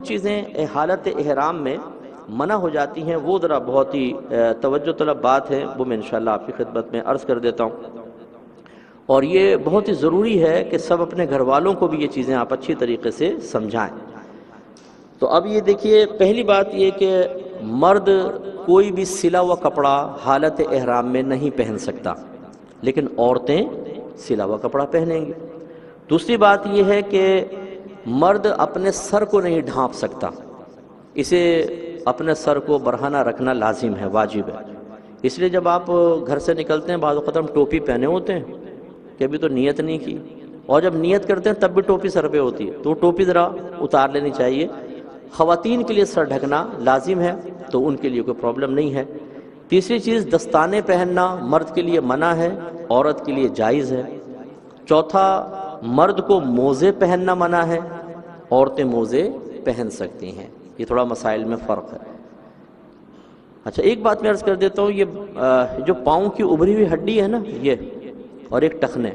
چیزیں حالت احرام میں منع ہو جاتی ہیں، وہ ذرا بہت ہی توجہ طلب بات ہے، وہ میں انشاءاللہ آپ کی خدمت میں عرض کر دیتا ہوں۔ اور یہ بہت ہی ضروری ہے کہ سب اپنے گھر والوں کو بھی یہ چیزیں آپ اچھی طریقے سے سمجھائیں۔ تو اب یہ دیکھیے، پہلی بات یہ کہ مرد کوئی بھی سلا ہوا کپڑا حالت احرام میں نہیں پہن سکتا، لیکن عورتیں سلا ہوا کپڑا پہنیں گی۔ دوسری بات یہ ہے کہ مرد اپنے سر کو نہیں ڈھانپ سکتا، اسے اپنے سر کو برہنہ رکھنا لازم ہے، واجب ہے۔ اس لیے جب آپ گھر سے نکلتے ہیں بعض اوقات ہم ٹوپی پہنے ہوتے ہیں کہ ابھی تو نیت نہیں کی، اور جب نیت کرتے ہیں تب بھی ٹوپی سر پہ ہوتی ہے، تو وہ ٹوپی ذرا اتار لینی چاہیے۔ خواتین کے لیے سر ڈھکنا لازم ہے، تو ان کے لیے کوئی پرابلم نہیں ہے۔ تیسری چیز، دستانے پہننا مرد کے لیے منع ہے، عورت کے لیے جائز ہے۔ چوتھا، مرد کو موزے پہننا منع ہے، عورتیں موزے پہن سکتی ہیں۔ یہ تھوڑا مسائل میں فرق ہے۔ اچھا، ایک بات میں عرض کر دیتا ہوں، یہ جو پاؤں کی ابھری ہوئی ہڈی ہے نا، یہ اور ایک ٹخنے،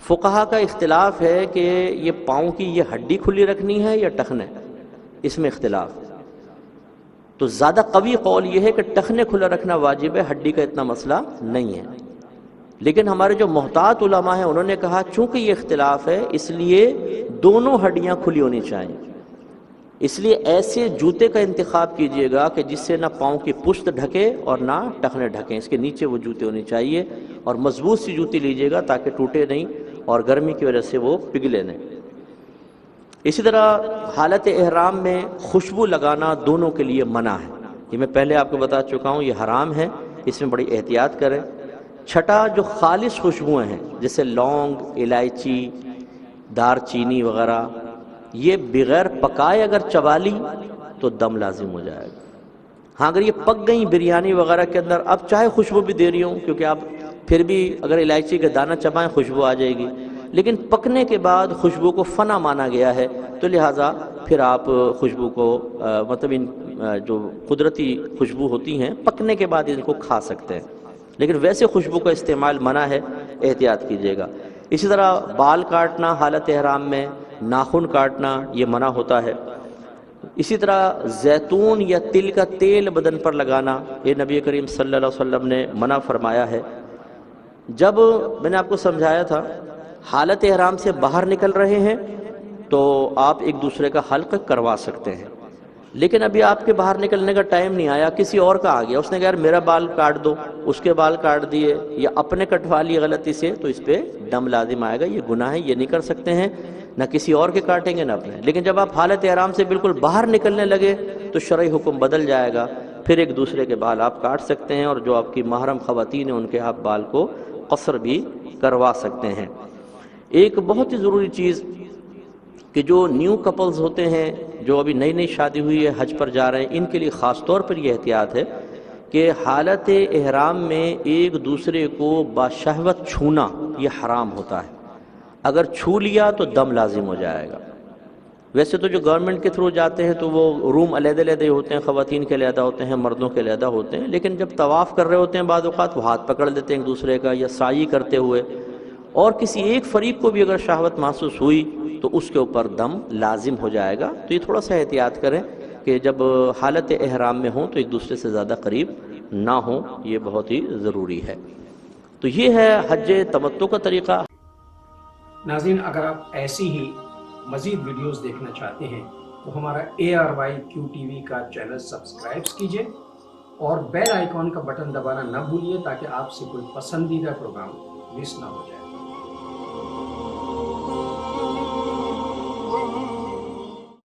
فقہا کا اختلاف ہے کہ یہ پاؤں کی یہ ہڈی کھلی رکھنی ہے یا ٹخنے، اس میں اختلاف ہے۔ تو زیادہ قوی قول یہ ہے کہ ٹخنے کھلا رکھنا واجب ہے، ہڈی کا اتنا مسئلہ نہیں ہے۔ لیکن ہمارے جو محتاط علماء ہیں انہوں نے کہا چونکہ یہ اختلاف ہے اس لیے دونوں ہڈیاں کھلی ہونی چاہیے، اس لیے ایسے جوتے کا انتخاب کیجئے گا کہ جس سے نہ پاؤں کی پشت ڈھکے اور نہ ٹخنے ڈھکیں، اس کے نیچے وہ جوتے ہونے چاہیے، اور مضبوط سی جوتی لیجئے گا تاکہ ٹوٹے نہیں اور گرمی کی وجہ سے وہ پگھلے نہیں۔ اسی طرح حالت احرام میں خوشبو لگانا دونوں کے لیے منع ہے، یہ میں پہلے آپ کو بتا چکا ہوں، یہ حرام ہے، اس میں بڑی احتیاط کریں۔ چھٹا، جو خالص خوشبوئیں ہیں جیسے لونگ، الائچی، دار چینی وغیرہ، یہ بغیر پکائے اگر چبا لی تو دم لازم ہو جائے گا۔ ہاں اگر یہ پک گئیں بریانی وغیرہ کے اندر، اب چاہے خوشبو بھی دے رہی ہوں، کیونکہ آپ پھر بھی اگر الائچی کا دانہ چبائیں خوشبو آ جائے گی، لیکن پکنے کے بعد خوشبو کو فنا مانا گیا ہے، تو لہٰذا پھر آپ خوشبو کو مطلب ان جو قدرتی خوشبو ہوتی ہیں پکنے کے بعد ان کو کھا سکتے ہیں، لیکن ویسے خوشبو کا استعمال منع ہے، احتیاط کیجیے گا۔ اسی طرح بال کاٹنا حالت احرام میں، ناخن کاٹنا یہ منع ہوتا ہے۔ اسی طرح زیتون یا تل کا تیل بدن پر لگانا، یہ نبی کریم صلی اللہ علیہ وسلم نے منع فرمایا ہے۔ جب میں نے آپ کو سمجھایا تھا حالت احرام سے باہر نکل رہے ہیں تو آپ ایک دوسرے کا حلق کروا سکتے ہیں، لیکن ابھی آپ کے باہر نکلنے کا ٹائم نہیں آیا، کسی اور کا آ گیا، اس نے کہا یار میرا بال کاٹ دو، اس کے بال کاٹ دیے یا اپنے کٹوا لی غلطی سے، تو اس پہ دم لازم آئے گا، یہ گناہ ہے، یہ نہیں کر سکتے ہیں، نہ کسی اور کے کاٹیں گے نہ اپنے۔ لیکن جب آپ حالت احرام سے بالکل باہر نکلنے لگے تو شرعی حکم بدل جائے گا، پھر ایک دوسرے کے بال آپ کاٹ سکتے ہیں، اور جو آپ کی محرم خواتین ہیں ان کے آپ بال کو قصر بھی کروا سکتے ہیں۔ ایک بہت ہی ضروری چیز کہ جو نیو کپلز ہوتے ہیں، جو ابھی نئی نئی شادی ہوئی ہے، حج پر جا رہے ہیں، ان کے لیے خاص طور پر یہ احتیاط ہے کہ حالت احرام میں ایک دوسرے کو باشہوت چھونا یہ حرام ہوتا ہے، اگر چھو لیا تو دم لازم ہو جائے گا۔ ویسے تو جو گورنمنٹ کے تھرو جاتے ہیں تو وہ روم علیحدہ علیحدہ ہوتے ہیں، خواتین کے علیحدہ ہوتے ہیں، مردوں کے علیحدہ ہوتے ہیں، لیکن جب طواف کر رہے ہوتے ہیں بعض اوقات وہ ہاتھ پکڑ لیتے ہیں ایک دوسرے کا، یا سعی کرتے ہوئے، اور کسی ایک فریق کو بھی اگر شہوت محسوس ہوئی تو اس کے اوپر دم لازم ہو جائے گا۔ تو یہ تھوڑا سا احتیاط کریں کہ جب حالت احرام میں ہوں تو ایک دوسرے سے زیادہ قریب نہ ہوں، یہ بہت ہی ضروری ہے۔ تو یہ ہے حج تمتع کا طریقہ۔ ناظرین، اگر آپ ایسی ہی مزید ویڈیوز دیکھنا چاہتے ہیں تو ہمارا ARYQ TV کا چینل سبسکرائب کیجئے اور بیل آئیکن کا بٹن دبانا نہ بھولیے تاکہ آپ سے کوئی پسندیدہ پروگرام مس نہ ہو جائے۔